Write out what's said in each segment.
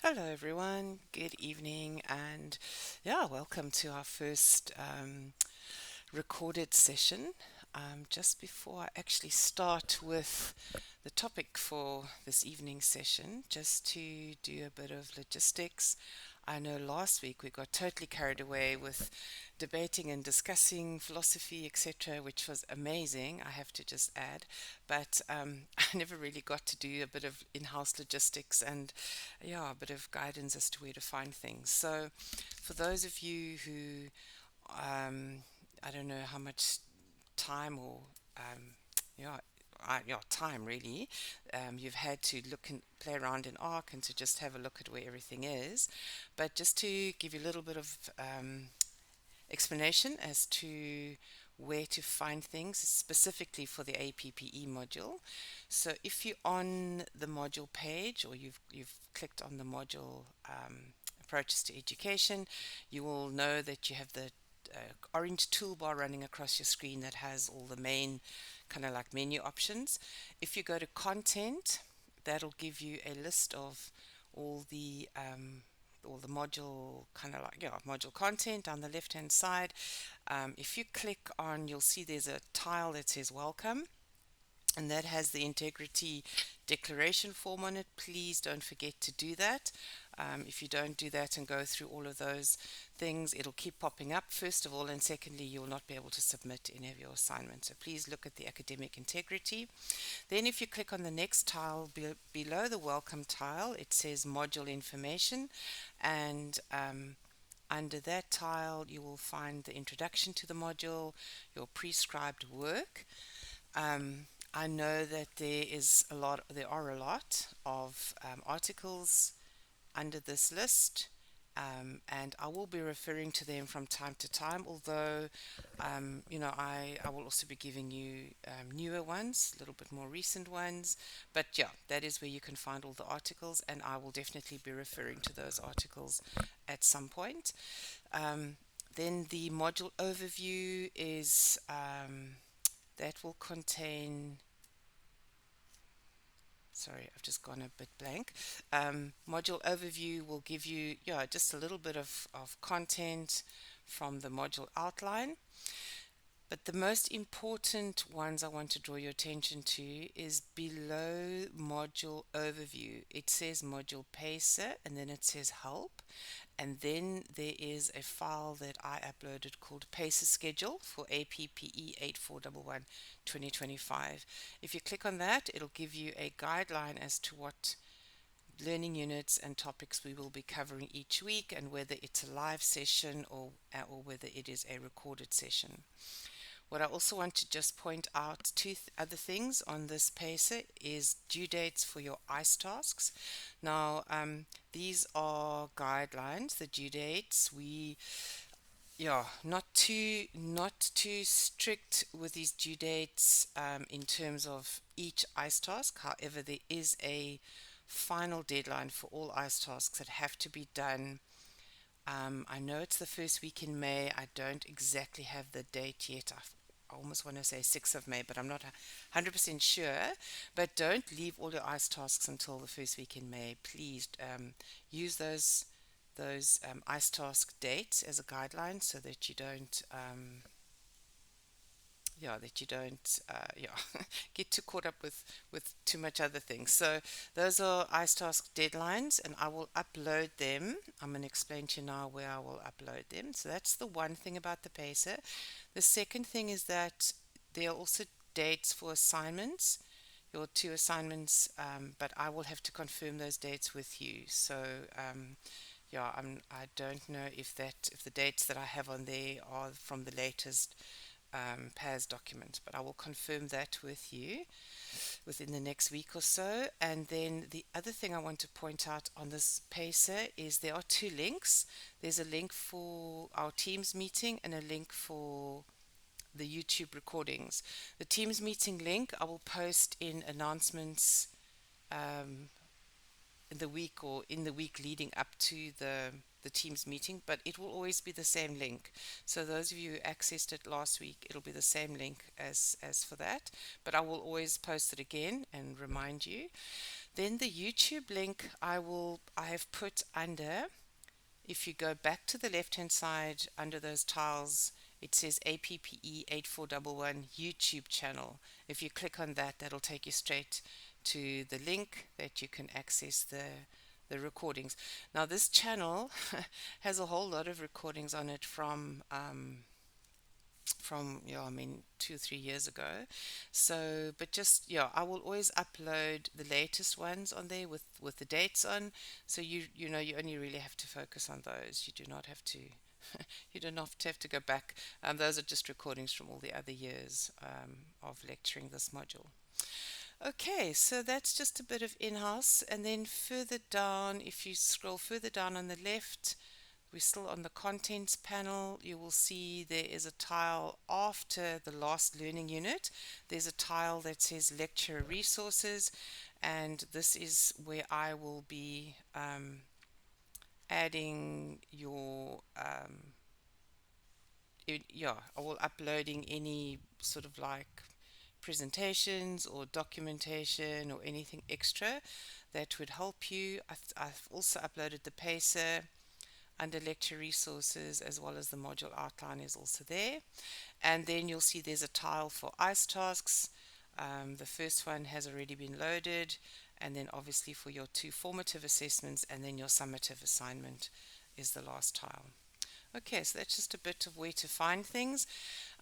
Hello, everyone. Good evening, and yeah, welcome to our first recorded session. Just before I actually start with the topic for this evening session, just to do a bit of logistics. I know last week we got totally carried away with debating and discussing philosophy, etc., which was amazing, I have to just add. But I never really got to do a bit of in house logistics and, yeah, a bit of guidance as to where to find things. So, for those of you who I don't know how much time or um, yeah, yeah, time really. You've had to look and play around in Arc and to just have a look at where everything is. But just to give you a little bit of explanation as to where to find things specifically for the APPE module. So if you're on the module page or you've clicked on the module approaches to education, you will know that you have the orange toolbar running across your screen that has all the main kind of like menu options. If you go to content, that'll give you a list of all the module kind of like module content down the left hand side. If you click on, you'll see there's a tile that says welcome, and that has the integrity declaration form on it. Please don't forget to do that. If you don't do that and go through all of those things, it'll keep popping up, first of all, and secondly, you'll not be able to submit any of your assignments. So please look at the academic integrity. Then, if you click on the next tile below the welcome tile, it says module information, and under that tile, you will find the introduction to the module, your prescribed work. I know that there are a lot of articles under this list, and I will be referring to them from time to time. Although, I will also be giving you newer ones, a little bit more recent ones. But yeah, that is where you can find all the articles, and I will definitely be referring to those articles at some point. Um, then the module overview is that will contain. Sorry, I've just gone a bit blank. Module overview will give you, yeah, just a little bit of content from the module outline. But the most important ones I want to draw your attention to is below module overview. It says module pacer and then it says help. And then there is a file that I uploaded called Pacer Schedule for APPE 8411 2025. If you click on that, it'll give you a guideline as to what learning units and topics we will be covering each week and whether it's a live session or whether it is a recorded session. What I also want to just point out other things on this pacer is due dates for your ICE tasks. Now, these are guidelines, the due dates. Yeah, not too strict with these due dates in terms of each ICE task. However, there is a final deadline for all ICE tasks that have to be done. I know it's the first week in May. I don't exactly have the date yet. I almost want to say 6th of May, but I'm not 100% sure. But don't leave all your ICE tasks until the first week in May. Please use those ICE task dates as a guideline so that you don't get too caught up with too much other things. So those are ICE task deadlines, and I will upload them. I'm going to explain to you now where I will upload them. So that's the one thing about the pacer. The second thing is that there are also dates for assignments, your two assignments, but I will have to confirm those dates with you. So yeah, I don't know if the dates that I have on there are from the latest PAS document, but I will confirm that with you within the next week or so. And then the other thing I want to point out on this PACER is there are two links. There's a link for our Teams meeting and a link for the YouTube recordings. The Teams meeting link I will post in announcements um, in the week or in the week leading up to the Teams meeting, but it will always be the same link. So those of you who accessed it last week, it'll be the same link as for that, but I will always post it again and remind you. Then the YouTube link I have put under. If you go back to the left-hand side under those tiles, it says APPE 8411 YouTube channel. If you click on that, that'll take you straight to the link that you can access the recordings. Now, this channel has a whole lot of recordings on it from yeah, I mean 2 or 3 years ago. So but just yeah, I will always upload the latest ones on there with the dates on, so you know you only really have to focus on those. You do not have to you do not have to go back. Those are just recordings from all the other years of lecturing this module. Okay, so that's just a bit of in-house, and then further down, if you scroll further down on the left, we're still on the contents panel. You will see there is a tile after the last learning unit. There's a tile that says lecture resources, and this is where I will be adding your yeah, I will uploading any sort of like presentations or documentation or anything extra that would help you. I've also uploaded the pacer under lecture resources, as well as the module outline is also there. And then you'll see there's a tile for ICE tasks. The first one has already been loaded, and then obviously for your two formative assessments, and then your summative assignment is the last tile. Okay, so that's just a bit of where to find things.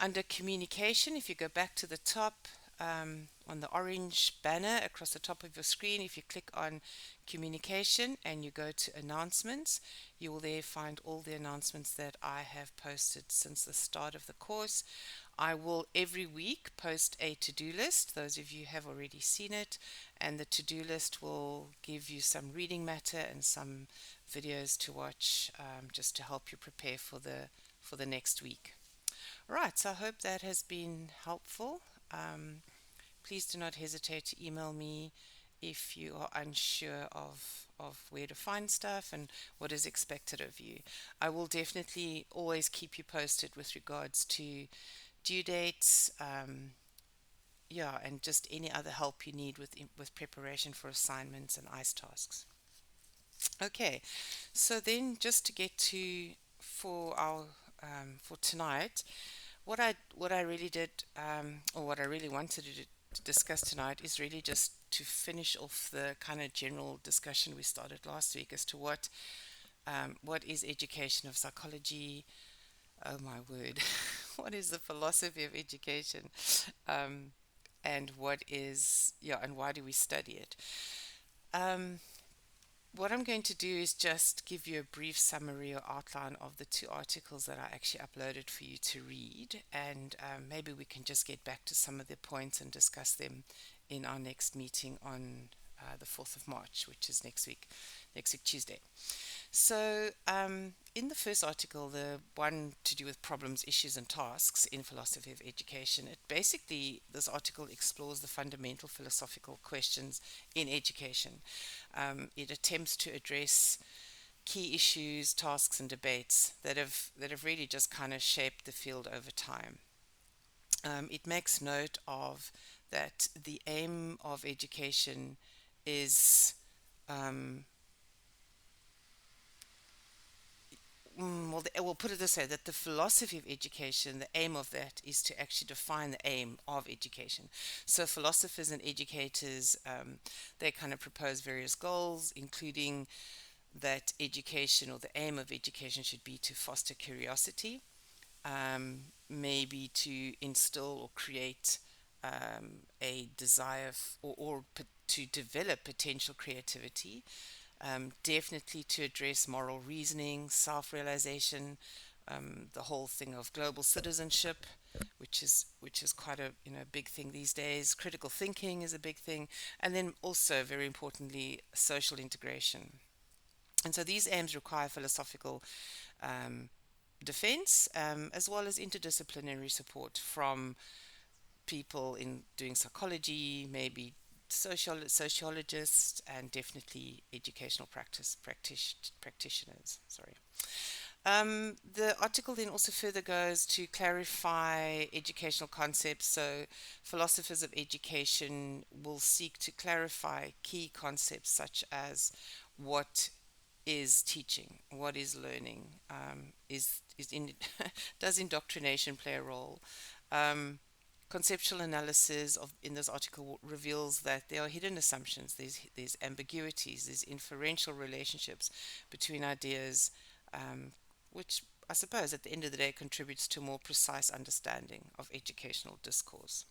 Under communication, if you go back to the top, on the orange banner across the top of your screen, if you click on communication and you go to announcements, you will there find all the announcements that I have posted since the start of the course. I will every week post a to-do list. Those of you have already seen it, and the to-do list will give you some reading matter and some videos to watch, just to help you prepare for the next week. Right, so I hope that has been helpful. Please do not hesitate to email me if you are unsure of where to find stuff and what is expected of you. I will definitely always keep you posted with regards to due dates, yeah, and just any other help you need with preparation for assignments and ICE tasks. Okay, so then just to get to for our for tonight, what I really did, or what I really wanted to discuss tonight is really just to finish off the kind of general discussion we started last week as to what is education of psychology. Oh my word, what is the philosophy of education, um, and what is yeah, and why do we study it? Um, What I'm going to do is just give you a brief summary or outline of the two articles that I actually uploaded for you to read, and maybe we can just get back to some of the points and discuss them in our next meeting on the 4th of March, which is next week Tuesday. So, in the first article, the one to do with problems, issues, and tasks in philosophy of education, this article explores the fundamental philosophical questions in education. It attempts to address key issues, tasks, and debates that have really just kind of shaped the field over time. It makes note of that the aim of education is um, well, we'll put it this way, that the philosophy of education, the aim of that is to actually define the aim of education. So philosophers and educators, they kind of propose various goals, including that education, or the aim of education, should be to foster curiosity, maybe to instill or create a desire to develop potential creativity, definitely to address moral reasoning, self-realization, the whole thing of global citizenship, which is quite a big thing these days. Critical thinking is a big thing, and then also very importantly, social integration. And so these aims require philosophical um, defense, as well as interdisciplinary support from people in doing psychology, maybe sociologists, and definitely educational practitioners. Sorry. The article then also further goes to clarify educational concepts. So, philosophers of education will seek to clarify key concepts such as what is teaching, what is learning, is in does indoctrination play a role? Um, Conceptual analysis of in this article reveals that there are hidden assumptions, there's ambiguities, there's inferential relationships between ideas, um, which I suppose at the end of the day contributes to more precise understanding of educational discourse.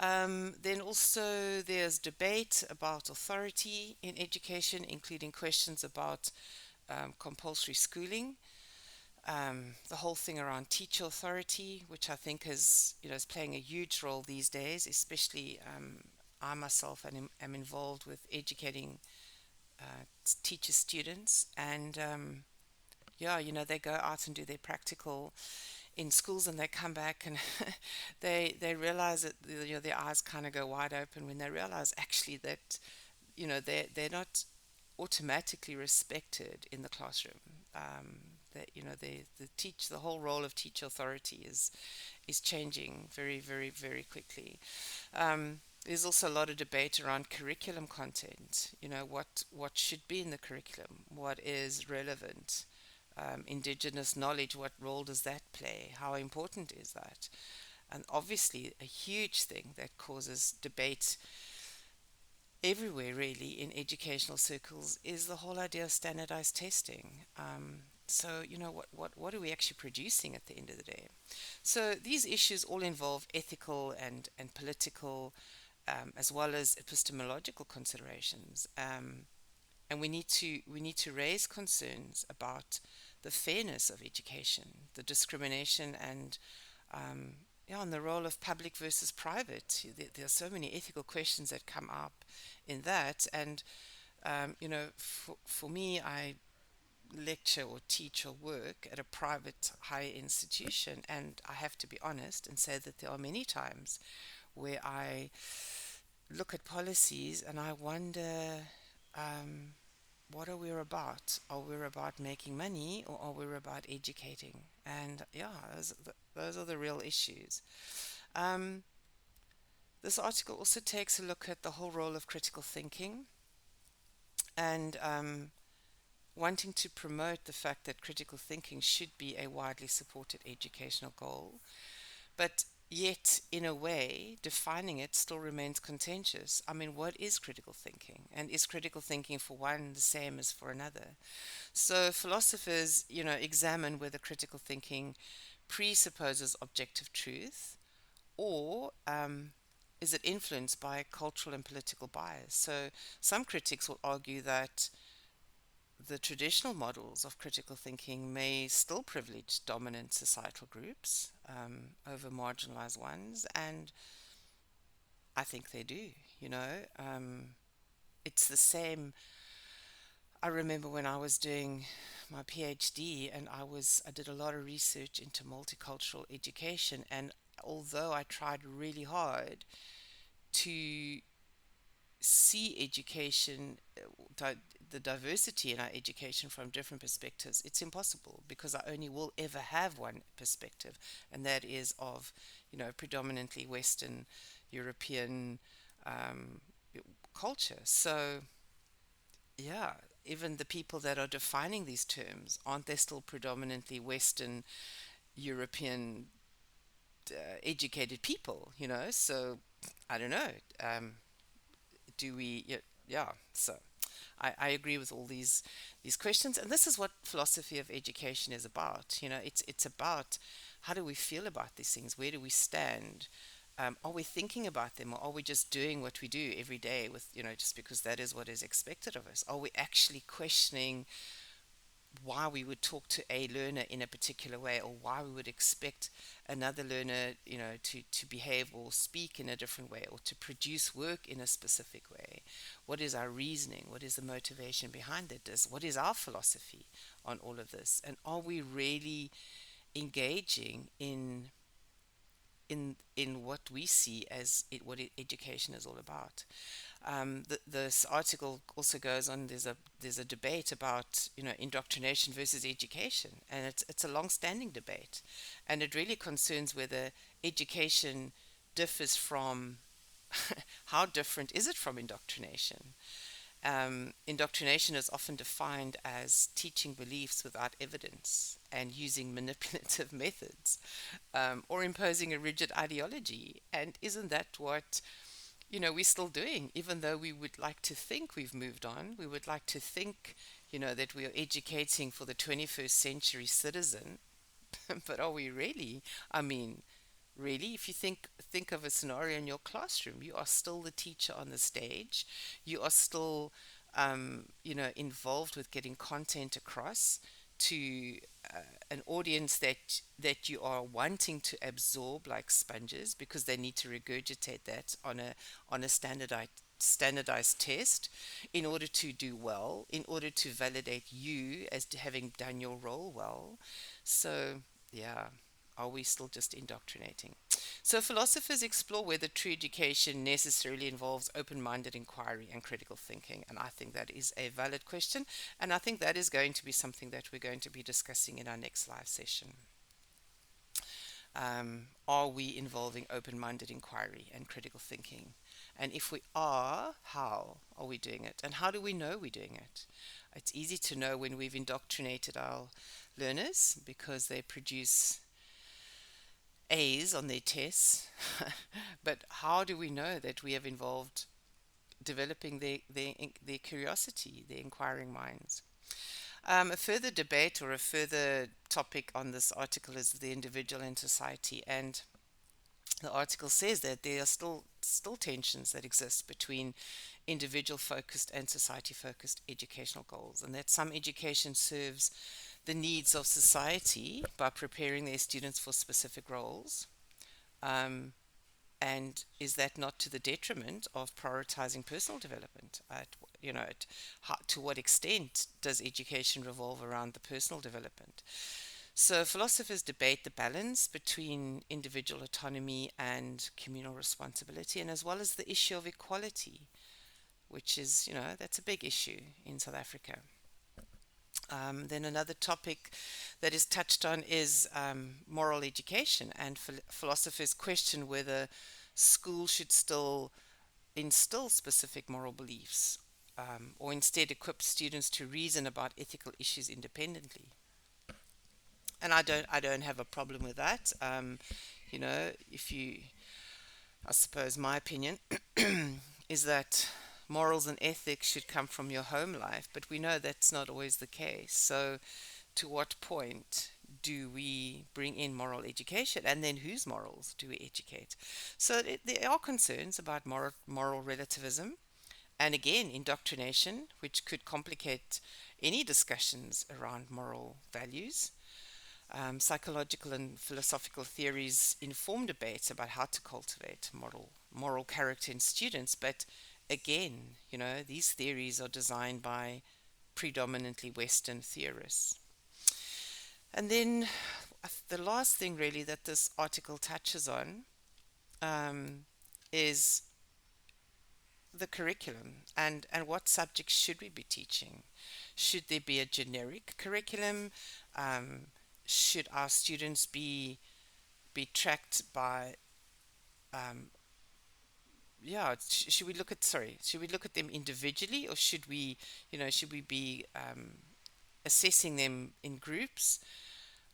Then also there's debate about authority in education, including questions about compulsory schooling, the whole thing around teacher authority, which I think is playing a huge role these days, especially I myself am involved with educating teacher students, and yeah, they go out and do their practical in schools, and they come back and they realize that their eyes kind of go wide open when they realize actually that they're not automatically respected in the classroom. That the whole role of teacher authority is changing very, very, very quickly. There's also a lot of debate around curriculum content. What should be in the curriculum, what is relevant. Indigenous knowledge, what role does that play? How important is that? And obviously, a huge thing that causes debate everywhere, really, in educational circles is the whole idea of standardized testing. So, what are we actually producing at the end of the day? So, these issues all involve ethical and political, as well as epistemological considerations. And we need to raise concerns about the fairness of education, the discrimination, and um, yeah, and the role of public versus private. There are so many ethical questions that come up in that, and for me, I lecture or teach or work at a private higher institution, and I have to be honest and say that there are many times where I look at policies and I wonder. Um, what are we about? Are we about making money, or are we about educating? And yeah, those are the real issues. Um, this article also takes a look at the whole role of critical thinking and wanting to promote the fact that critical thinking should be a widely supported educational goal. But yet, in a way, defining it still remains contentious. I mean, what is critical thinking? And is critical thinking for one the same as for another? So philosophers, examine whether critical thinking presupposes objective truth, or is it influenced by cultural and political bias. So some critics will argue that the traditional models of critical thinking may still privilege dominant societal groups over marginalized ones, and I think they do. You know, it's the same. I remember when I was doing my PhD, and I did a lot of research into multicultural education, and although I tried really hard to see education, the diversity in our education from different perspectives, it's impossible because I only will ever have one perspective, and that is of, predominantly Western European um, culture. So, yeah, even the people that are defining these terms, aren't they still predominantly Western European educated people, So I don't know. Do we, yeah, yeah. So I agree with all these questions, and this is what philosophy of education is about. It's about how do we feel about these things? Where do we stand? Are we thinking about them, or are we just doing what we do every day with, just because that is what is expected of us? Are we actually questioning why we would talk to a learner in a particular way, or why we would expect another learner, to behave or speak in a different way, or to produce work in a specific way? What is our reasoning? What is the motivation behind it? What is our philosophy on all of this? And are we really engaging in in what we see as education is all about. This article also goes on. There's a debate about indoctrination versus education, and it's a long-standing debate, and it really concerns whether education differs from how different is it from indoctrination. Indoctrination is often defined as teaching beliefs without evidence and using manipulative methods, or imposing a rigid ideology. And isn't that what we're still doing? Even though we would like to think we've moved on, we would like to think, that we are educating for the 21st century citizen. But are we really? I mean, really, if you think of a scenario in your classroom, you are still the teacher on the stage. You are still involved with getting content across to an audience that you are wanting to absorb like sponges, because they need to regurgitate that on a standardized test in order to do well, in order to validate you as to having done your role well. So, yeah, are we still just indoctrinating? So, philosophers explore whether true education necessarily involves open minded inquiry and critical thinking. And I think that is a valid question. And I think that is going to be something that we're going to be discussing in our next live session. Are we involving open minded inquiry and critical thinking? And if we are, how are we doing it? And how do we know we're doing it? It's easy to know when we've indoctrinated our learners because they produce A's on their tests. But how do we know that we have involved developing their curiosity, their inquiring minds? A further debate or a further topic on this article is the individual and society. And the article says that there are still tensions that exist between individual focused and society focused educational goals, and that some education serves the needs of society by preparing their students for specific roles. Um, and is that not to the detriment of prioritizing personal development? To what extent does education revolve around the personal development? So, philosophers debate the balance between individual autonomy and communal responsibility, and as well as the issue of equality, which is, that's a big issue in South Africa. Then another topic that is touched on is moral education, and philosophers question whether schools should still instill specific moral beliefs, or instead equip students to reason about ethical issues independently. And I don't have a problem with that. If you, I suppose my opinion is that morals and ethics should come from your home life, but we know that's not always the case. So, to what point do we bring in moral education, and then whose morals do we educate? So, there are concerns about moral relativism and again indoctrination, which could complicate any discussions around moral values. Psychological and philosophical theories inform debates about how to cultivate moral character in students, but again, these theories are designed by predominantly Western theorists. And then the last thing really that this article touches on um, is the curriculum, and what subjects should we be teaching? Should there be a generic curriculum? Um, should our students be tracked by um, yeah, should we look at, sorry, should we look at them individually, or should we be assessing them in groups?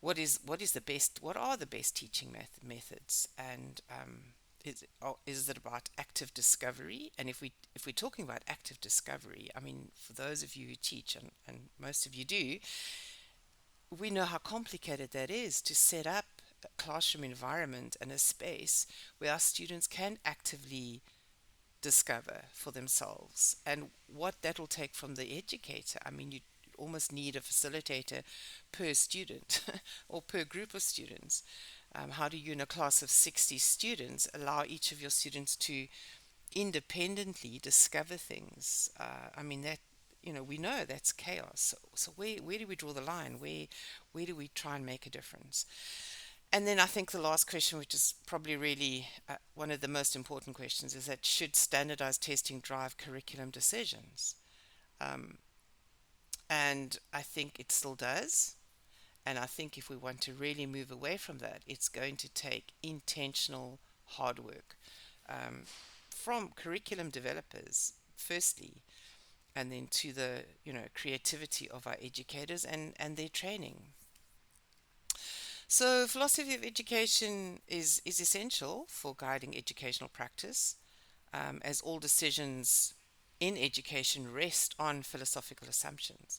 What is the best, what are the best teaching methods? And is it about active discovery? And if we're talking about active discovery, I mean, for those of you who teach, and most of you do, we know how complicated that is to set up a classroom environment and a space where our students can actively discover for themselves, and what that will take from the educator. I mean, you almost need a facilitator per student or per group of students. How do you, in a class of 60 students, allow each of your students to independently discover things? I mean, that, we know that's chaos. So where do we draw the line? Where do we try and make a difference? And then I think the last question, which is probably really one of the most important questions, is that should standardized testing drive curriculum decisions? Um, and I think it still does. And I think if we want to really move away from that, it's going to take intentional hard work um, from curriculum developers, firstly, and then to the creativity of our educators and their training. So, philosophy of education is essential for guiding educational practice, as all decisions in education rest on philosophical assumptions.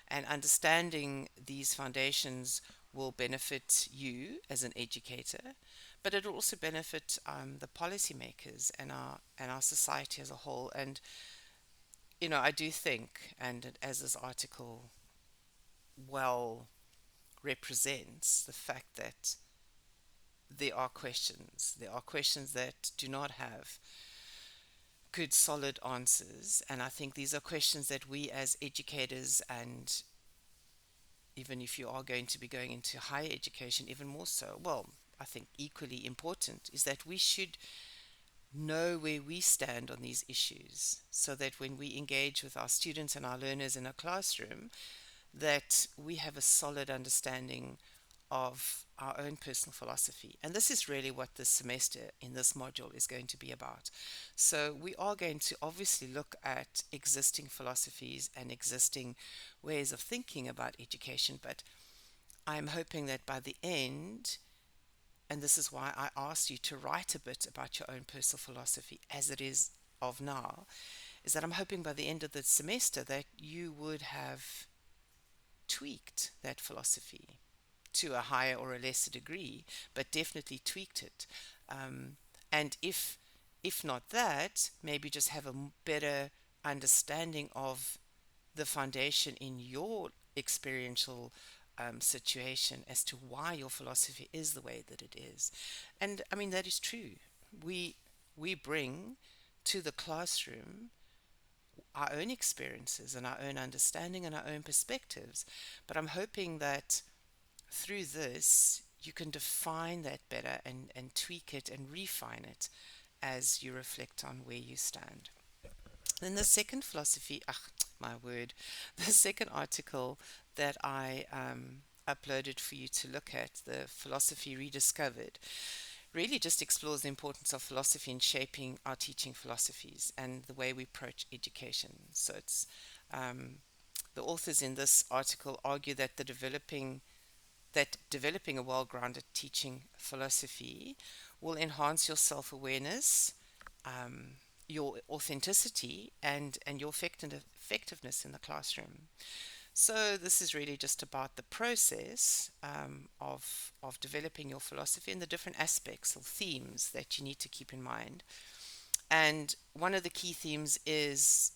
And understanding these foundations will benefit you as an educator, but it will also benefit the policymakers and our society as a whole. And I do think, and as this article well represents, the fact that there are questions that do not have good solid answers, and I think these are questions that we as educators, and even if you are going to be going into higher education, even more so, well, I think equally important is that we should know where we stand on these issues, so that when we engage with our students and our learners in a classroom, that we have a solid understanding of our own personal philosophy. And this is really what this semester in this module is going to be about. So, we are going to obviously look at existing philosophies and existing ways of thinking about education, but I'm hoping that by the end, and this is why I asked you to write a bit about your own personal philosophy as it is of now, is that I'm hoping by the end of the semester that you would have tweaked that philosophy to a higher or a lesser degree, but definitely tweaked it. Um, and if not that, maybe just have a better understanding of the foundation in your experiential situation as to why your philosophy is the way that it is. And I mean that is true. We we bring to the classroom our own experiences and our own understanding and our own perspectives. But I'm hoping that through this, you can define that better and tweak it and refine it as you reflect on where you stand. Then the second philosophy, my word, the second article that I uploaded for you to look at, the Philosophy Rediscovered, really just explores the importance of philosophy in shaping our teaching philosophies and the way we approach education. So it's the authors in this article argue that developing a well-grounded teaching philosophy will enhance your self-awareness, um, your authenticity, and your effectiveness in the classroom. So this is really just about the process of developing your philosophy and the different aspects or themes that you need to keep in mind. And one of the key themes is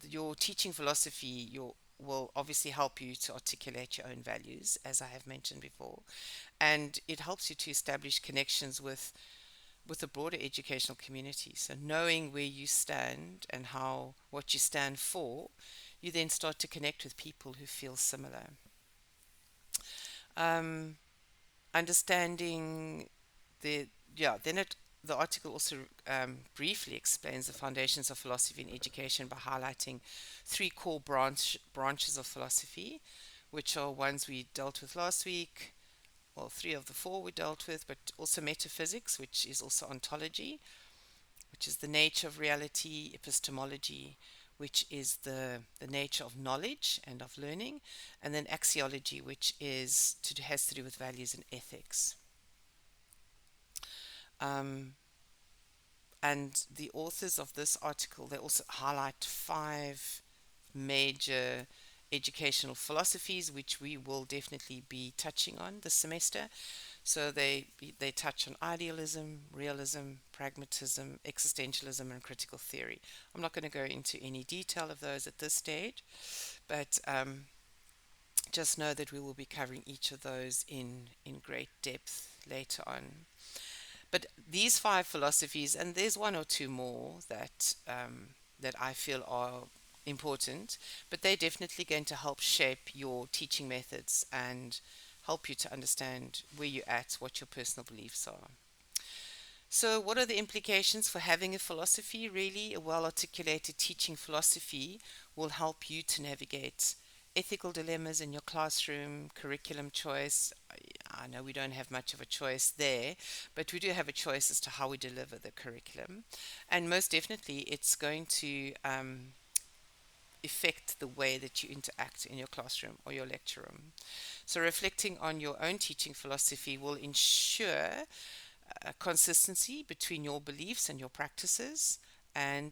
your teaching philosophy. Your will obviously help you to articulate your own values, as I have mentioned before, and it helps you to establish connections with the broader educational community. So knowing where you stand and how what you stand for, you then start to connect with people who feel similar. Um, Understanding the yeah, then it the article also briefly explains the foundations of philosophy in education by highlighting three core branches of philosophy, which are ones we dealt with last week. Well, three of the four we dealt with, but also metaphysics, which is also ontology, which is the nature of reality; epistemology, which is the nature of knowledge and of learning; and then axiology, which has to do with values and ethics. Um, and the authors of this article, they also highlight five major educational philosophies, which we will definitely be touching on this semester. So they touch on idealism, realism, pragmatism, existentialism, and critical theory. I'm not going to go into any detail of those at this stage, but just know that we will be covering each of those in great depth later on. But these five philosophies, and there's one or two more that I feel are important, but they're definitely going to help shape your teaching methods and help you to understand where you're at, what your personal beliefs are. So, what are the implications for having a philosophy? Really, a well articulated teaching philosophy will help you to navigate ethical dilemmas in your classroom, curriculum choice. I know we don't have much of a choice there, but we do have a choice as to how we deliver the curriculum. And most definitely, it's going to affect the way that you interact in your classroom or your lecture room. So, reflecting on your own teaching philosophy will ensure consistency between your beliefs and your practices, and